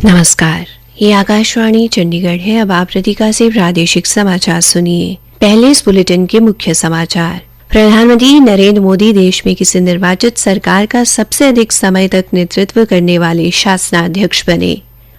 नमस्कार, ये आकाशवाणी चंडीगढ़ है। अब आप रतिका से प्रादेशिक समाचार सुनिए। पहले इस बुलेटिन के मुख्य समाचार। प्रधानमंत्री नरेंद्र मोदी देश में किसी निर्वाचित सरकार का सबसे अधिक समय तक नेतृत्व करने वाले शासनाध्यक्ष बने।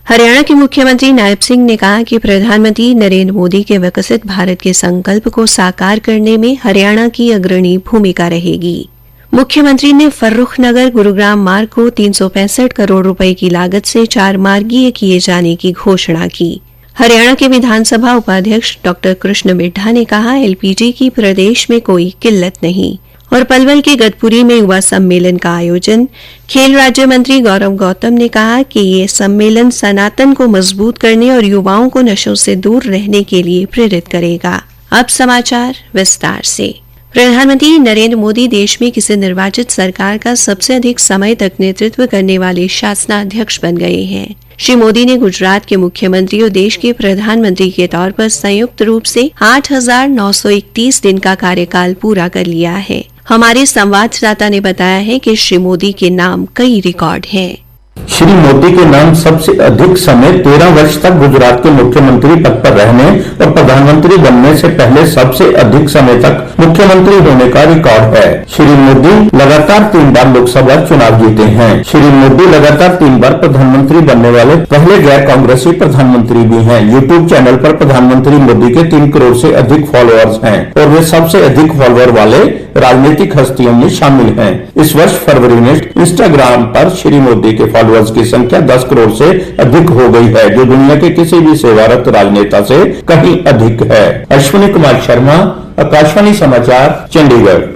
हरियाणा के मुख्यमंत्री नायब सिंह ने कहा कि प्रधानमंत्री नरेंद्र मोदी के विकसित भारत के संकल्प को साकार करने में हरियाणा की अग्रणी भूमिका रहेगी। मुख्यमंत्री ने फर्रुखनगर गुरुग्राम मार्ग को 365 करोड़ रुपए की लागत से 4 मार्गीय किए जाने की घोषणा की। हरियाणा के विधानसभा उपाध्यक्ष डॉक्टर कृष्ण मिड्ढा ने कहा, एलपीजी की प्रदेश में कोई किल्लत नहीं। और पलवल के गतपुरी में युवा सम्मेलन का आयोजन। खेल राज्य मंत्री गौरव गौतम ने कहा कि ये सम्मेलन सनातन को मजबूत करने और युवाओं को नशों से दूर रहने के लिए प्रेरित करेगा। अब समाचार विस्तार से। प्रधानमंत्री नरेंद्र मोदी देश में किसी निर्वाचित सरकार का सबसे अधिक समय तक नेतृत्व करने वाले शासनाध्यक्ष बन गए हैं। श्री मोदी ने गुजरात के मुख्यमंत्री और देश के प्रधानमंत्री के तौर पर संयुक्त रूप से 8,931 दिन का कार्यकाल पूरा कर लिया है। हमारे संवाददाता ने बताया है कि श्री मोदी के नाम कई रिकॉर्ड हैं। श्री मोदी के नाम सबसे अधिक समय 13 वर्ष तक गुजरात के मुख्यमंत्री पद पर रहने और प्रधानमंत्री बनने से पहले सबसे अधिक समय तक मुख्यमंत्री होने का रिकॉर्ड है। श्री मोदी लगातार 3 बार लोकसभा चुनाव जीते हैं। श्री मोदी लगातार 3 बार प्रधानमंत्री बनने वाले पहले गैर कांग्रेसी प्रधानमंत्री भी हैं। यूट्यूब चैनल पर प्रधानमंत्री मोदी के 3 करोड़ से अधिक फॉलोअर्स हैं और वे सबसे अधिक फॉलोअर वाले राजनीतिक हस्तियों में शामिल हैं। इस वर्ष फरवरी में इंस्टाग्राम पर श्री मोदी के फॉलोअर्स की संख्या 10 करोड़ से अधिक हो गई है, जो दुनिया के किसी भी सेवारत राजनेता से कहीं अधिक है। अश्विनी कुमार शर्मा, आकाशवाणी समाचार, चंडीगढ़।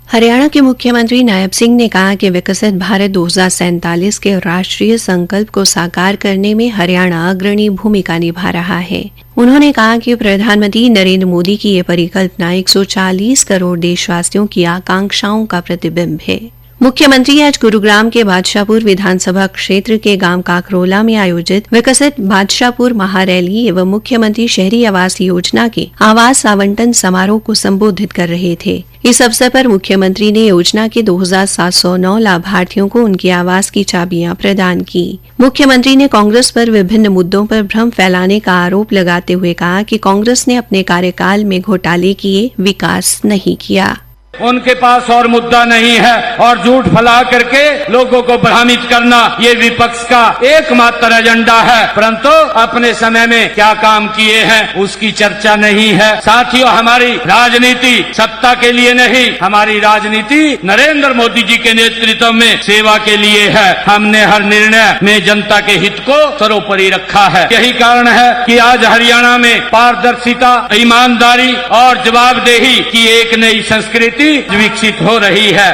हरियाणा के मुख्यमंत्री नायब सिंह ने कहा कि विकसित भारत 2047 के राष्ट्रीय संकल्प को साकार करने में हरियाणा अग्रणी भूमिका निभा रहा है। उन्होंने कहा कि प्रधानमंत्री नरेंद्र मोदी की ये परिकल्पना 140 करोड़ देशवासियों की आकांक्षाओं का प्रतिबिंब है। मुख्यमंत्री आज गुरुग्राम के बादशाहपुर विधानसभा क्षेत्र के गांव काकरोला में आयोजित विकसित बादशाहपुर महारैली एवं मुख्यमंत्री शहरी आवास योजना के आवास आवंटन समारोह को संबोधित कर रहे थे। इस अवसर पर मुख्यमंत्री ने योजना के 2,709 लाभार्थियों को उनके आवास की चाबियां प्रदान की। मुख्यमंत्री ने कांग्रेस पर विभिन्न मुद्दों पर भ्रम फैलाने का आरोप लगाते हुए कहा कि कांग्रेस ने अपने कार्यकाल में घोटाले किए, विकास नहीं किया। उनके पास और मुद्दा नहीं है और झूठ फैला करके लोगों को भ्रमित करना ये विपक्ष का एकमात्र एजेंडा है, परंतु अपने समय में क्या काम किए हैं उसकी चर्चा नहीं है। साथियों, हमारी राजनीति सत्ता के लिए नहीं, हमारी राजनीति नरेंद्र मोदी जी के नेतृत्व में सेवा के लिए है। हमने हर निर्णय में जनता के हित को सर्वोपरि रखा है। यही कारण है कि आज हरियाणा में पारदर्शिता, ईमानदारी और जवाबदेही की एक नई संस्कृति विकसित हो रही है।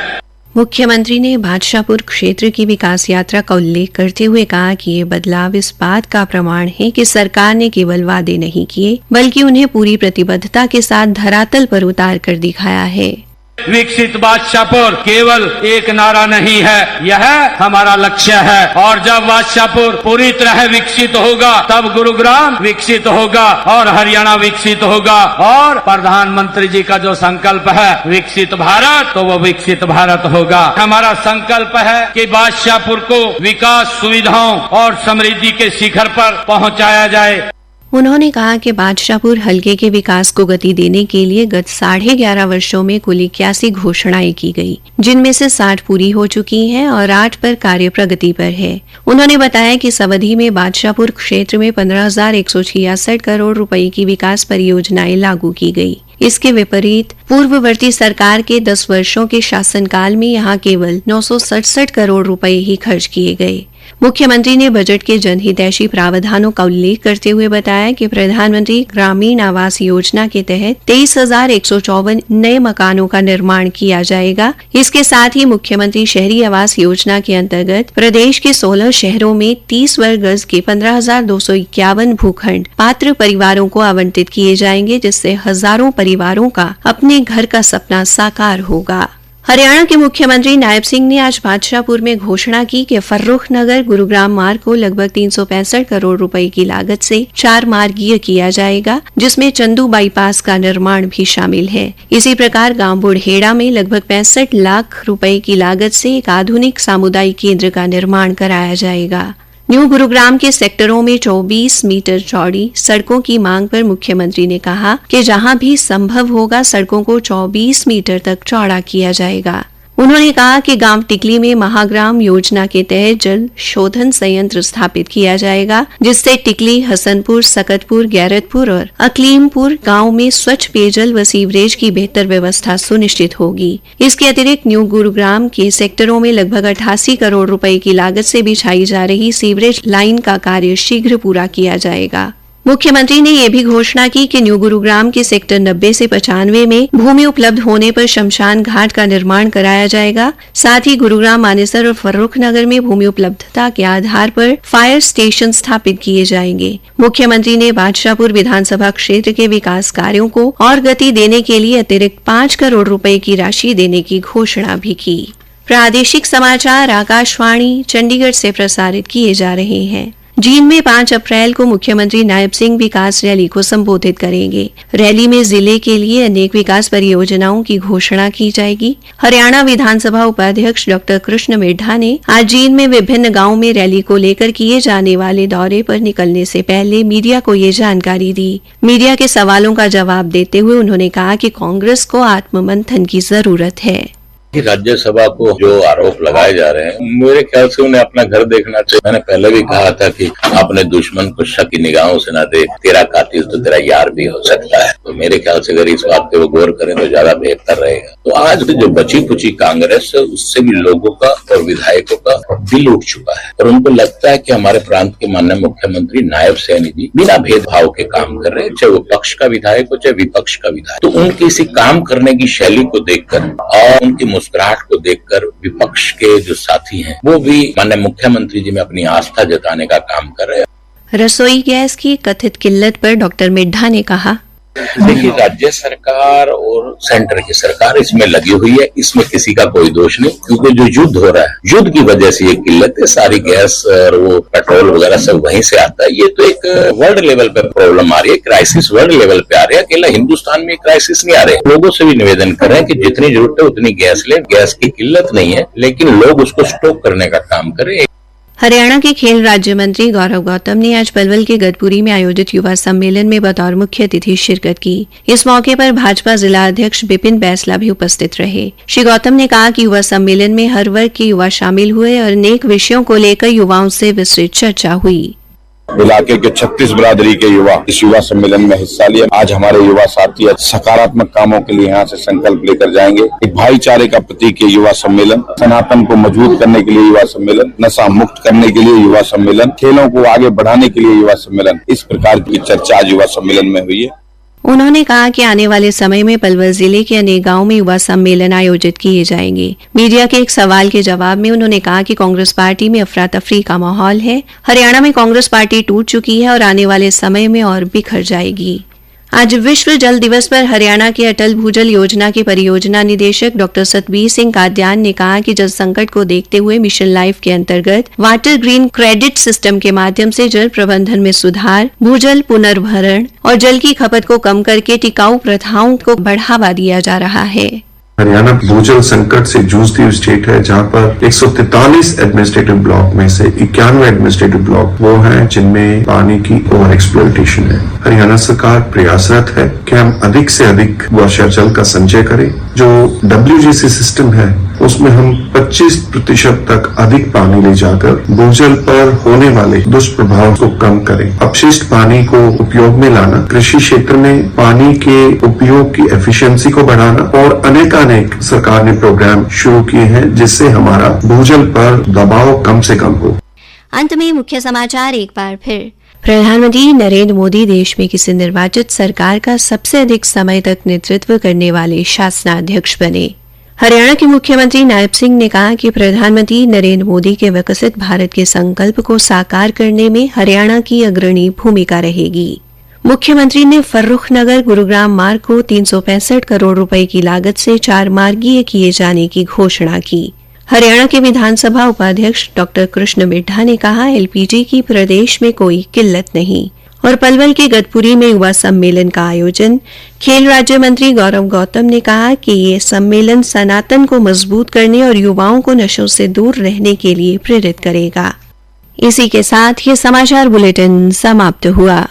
मुख्यमंत्री ने बादशाहपुर क्षेत्र की विकास यात्रा का उल्लेख करते हुए कहा कि ये बदलाव इस बात का प्रमाण है कि सरकार ने केवल वादे नहीं किए, बल्कि उन्हें पूरी प्रतिबद्धता के साथ धरातल पर उतार कर दिखाया है। विकसित बादशाहपुर केवल एक नारा नहीं है, यह हमारा लक्ष्य है। और जब बादशाहपुर पूरी तरह विकसित होगा, तब गुरुग्राम विकसित होगा और हरियाणा विकसित होगा। और प्रधानमंत्री जी का जो संकल्प है विकसित भारत, तो वो विकसित भारत होगा। हमारा संकल्प है कि बादशाहपुर को विकास, सुविधाओं और समृद्धि के शिखर पर पहुंचाया जाए। उन्होंने कहा कि बादशाहपुर हलके के विकास को गति देने के लिए गत 11.5 वर्षों में कुल 81 घोषणाएं की गई, जिनमें से 60 पूरी हो चुकी हैं और 8 पर कार्य प्रगति पर है। उन्होंने बताया कि इस अवधि में बादशाहपुर क्षेत्र में 15,166 करोड़ रुपए की विकास परियोजनाएं लागू की गई। इसके विपरीत पूर्ववर्ती सरकार के 10 वर्षों के शासनकाल में यहां केवल 967 करोड़ रुपए ही खर्च किए गए। मुख्यमंत्री ने बजट के जनहितैषी प्रावधानों का उल्लेख करते हुए बताया कि प्रधानमंत्री ग्रामीण आवास योजना के तहत 23,154 नए मकानों का निर्माण किया जाएगा। इसके साथ ही मुख्यमंत्री शहरी आवास योजना के अंतर्गत प्रदेश के 16 शहरों में 30 वर्ग गज के 15,251 भूखंड पात्र परिवारों को आवंटित किए जाएंगे, जिससे हजारों परिवारों का अपने घर का सपना साकार होगा। हरियाणा के मुख्यमंत्री नायब सिंह ने आज बादशाहपुर में घोषणा की कि फर्रुखनगर गुरुग्राम मार्ग को लगभग 365 करोड़ रुपए की लागत से 4 मार्गीय किया जाएगा, जिसमें चंदू बाईपास का निर्माण भी शामिल है। इसी प्रकार गांव बुढ़ेड़ा में लगभग 65 लाख रुपए की लागत से एक आधुनिक सामुदायिक केंद्र का निर्माण कराया जाएगा। न्यू गुरुग्राम के सेक्टरों में 24 मीटर चौड़ी सड़कों की मांग पर मुख्यमंत्री ने कहा कि जहां भी संभव होगा सड़कों को 24 मीटर तक चौड़ा किया जाएगा। उन्होंने कहा कि गांव टिकली में महाग्राम योजना के तहत जल शोधन संयंत्र स्थापित किया जाएगा, जिससे टिकली, हसनपुर, सकतपुर, गैरतपुर और अकलीमपुर गांव में स्वच्छ पेयजल व सीवरेज की बेहतर व्यवस्था सुनिश्चित होगी। इसके अतिरिक्त न्यू गुरुग्राम के सेक्टरों में लगभग 88 करोड़ रुपए की लागत से बिछाई जा रही सीवरेज लाइन का कार्य शीघ्र पूरा किया जाएगा। मुख्यमंत्री ने यह भी घोषणा की कि न्यू गुरुग्राम के सेक्टर 90 से 95 में भूमि उपलब्ध होने पर शमशान घाट का निर्माण कराया जाएगा। साथ ही गुरुग्राम, मानेसर और फर्रुखनगर में भूमि उपलब्धता के आधार पर फायर स्टेशन स्थापित किए जाएंगे। मुख्यमंत्री ने बादशाहपुर विधानसभा क्षेत्र के विकास कार्यों को और गति देने के लिए अतिरिक्त 5 करोड़ रुपए की राशि देने की घोषणा भी की। प्रादेशिक समाचार आकाशवाणी चंडीगढ़ से प्रसारित किए जा रहे हैं। जींद में 5 अप्रैल को मुख्यमंत्री नायब सिंह विकास रैली को संबोधित करेंगे। रैली में जिले के लिए अनेक विकास परियोजनाओं की घोषणा की जाएगी। हरियाणा विधानसभा उपाध्यक्ष डॉक्टर कृष्ण मिड्ढा ने आज जींद में विभिन्न गांवों में रैली को लेकर किए जाने वाले दौरे पर निकलने से पहले मीडिया को ये जानकारी दी। मीडिया के सवालों का जवाब देते हुए उन्होंने कहा कि कांग्रेस को आत्ममंथन की जरूरत है। राज्यसभा को जो आरोप लगाए जा रहे हैं, मेरे ख्याल से उन्हें अपना घर देखना चाहिए। मैंने पहले भी कहा था कि अपने दुश्मन को शक की निगाहों से न देख, तेरा कातिल तो तेरा यार भी हो सकता है। तो मेरे ख्याल से अगर इस बात पे वो गौर करें तो ज्यादा बेहतर रहेगा। तो आज जो बची कुची कांग्रेस है, उससे भी लोगों का और विधायकों का दिल उठ चुका है और उनको लगता है कि हमारे प्रांत के माननीय मुख्यमंत्री नायब सैनी जी बिना भेदभाव के काम कर रहे हैं, चाहे वो पक्ष का विधायक हो चाहे विपक्ष का विधायक। तो उनकी इसी काम करने की शैली को देखकर और उनकी मुस्कुराहट को देखकर विपक्ष के जो साथी हैं वो भी माननीय मुख्यमंत्री जी में अपनी आस्था जताने का काम कर रहे हैं। रसोई गैस की कथित किल्लत पर डॉक्टर मिड्ढा ने कहा, देखिए, राज्य सरकार और सेंटर की सरकार इसमें लगी हुई है, इसमें किसी का कोई दोष नहीं, क्योंकि जो युद्ध हो रहा है, युद्ध की वजह से ये किल्लत है। सारी गैस और वो पेट्रोल वगैरह सब वहीं से आता है। ये तो एक वर्ल्ड लेवल पे प्रॉब्लम आ रही है, क्राइसिस वर्ल्ड लेवल पे आ रही है। अकेला हिंदुस्तान में क्राइसिस नहीं आ रहे। लोगों से भी निवेदन कर रहे हैं कि जितनी जरूरत है उतनी गैस ले, गैस की किल्लत नहीं है, लेकिन लोग उसको स्टॉक करने का काम करें। हरियाणा के खेल राज्य मंत्री गौरव गौतम ने आज पलवल के गढ़पुरी में आयोजित युवा सम्मेलन में बतौर मुख्य अतिथि शिरकत की। इस मौके पर भाजपा जिला अध्यक्ष विपिन बैसला भी उपस्थित रहे। श्री गौतम ने कहा कि युवा सम्मेलन में हर वर्ग के युवा शामिल हुए और अनेक विषयों को लेकर युवाओं से विस्तृत चर्चा हुई। इलाके के 36 बिरादरी के युवा इस युवा सम्मेलन में हिस्सा लिया। आज हमारे युवा साथी सकारात्मक कामों के लिए यहाँ से संकल्प लेकर जाएंगे। एक भाईचारे का प्रतीक है युवा सम्मेलन, सनातन को मजबूत करने के लिए युवा सम्मेलन, नशा मुक्त करने के लिए युवा सम्मेलन, खेलों को आगे बढ़ाने के लिए युवा सम्मेलन, इस प्रकार की चर्चा आज युवा सम्मेलन में हुई है। उन्होंने कहा कि आने वाले समय में पलवल जिले के अनेक गांवों में युवा सम्मेलन आयोजित किए जाएंगे। मीडिया के एक सवाल के जवाब में उन्होंने कहा कि कांग्रेस पार्टी में अफरा तफरी का माहौल है। हरियाणा में कांग्रेस पार्टी टूट चुकी है और आने वाले समय में और बिखर जाएगी। आज विश्व जल दिवस पर हरियाणा के अटल भूजल योजना के परियोजना निदेशक डॉक्टर सतबीर सिंह कादयान ने कहा कि जल संकट को देखते हुए मिशन लाइफ के अंतर्गत वाटर ग्रीन क्रेडिट सिस्टम के माध्यम से जल प्रबंधन में सुधार, भूजल पुनर्भरण और जल की खपत को कम करके टिकाऊ प्रथाओं को बढ़ावा दिया जा रहा है। हरियाणा भूजल संकट से जूझती हुई स्टेट है, जहां पर 143 एडमिनिस्ट्रेटिव ब्लॉक में से 91 एडमिनिस्ट्रेटिव ब्लॉक वो हैं जिनमें पानी की ओवर एक्सप्लॉयटेशन है। हरियाणा सरकार प्रयासरत है कि हम अधिक से अधिक वर्षा जल का संचय करें। जो WGC सिस्टम है उसमें हम 25% तक अधिक पानी ले जाकर भूजल पर होने वाले दुष्प्रभाव को कम करें। अपशिष्ट पानी को उपयोग में लाना, कृषि क्षेत्र में पानी के उपयोग की एफिशिएंसी को बढ़ाना और अनेक सरकार ने प्रोग्राम शुरू किए हैं जिससे हमारा भूजल पर दबाव कम से कम हो। अंत में मुख्य समाचार एक बार फिर। प्रधानमंत्री नरेंद्र मोदी देश में किसी निर्वाचित सरकार का सबसे अधिक समय तक नेतृत्व करने वाले शासनाध्यक्ष बने। हरियाणा के मुख्यमंत्री नायब सिंह ने कहा कि प्रधानमंत्री नरेंद्र मोदी के विकसित भारत के संकल्प को साकार करने में हरियाणा की अग्रणी भूमिका रहेगी। मुख्यमंत्री ने फर्रुखनगर गुरुग्राम मार्ग को 365 करोड़ रुपए की लागत से 4 मार्गीय किए जाने की घोषणा की। हरियाणा के विधानसभा उपाध्यक्ष डॉक्टर कृष्ण मिड्ढा ने कहा, LPG की प्रदेश में कोई किल्लत नहीं। और पलवल के गढ़पुरी में युवा सम्मेलन का आयोजन। खेल राज्य मंत्री गौरव गौतम ने कहा कि ये सम्मेलन सनातन को मजबूत करने और युवाओं को नशों से दूर रहने के लिए प्रेरित करेगा। इसी के साथ ये समाचार बुलेटिन समाप्त हुआ।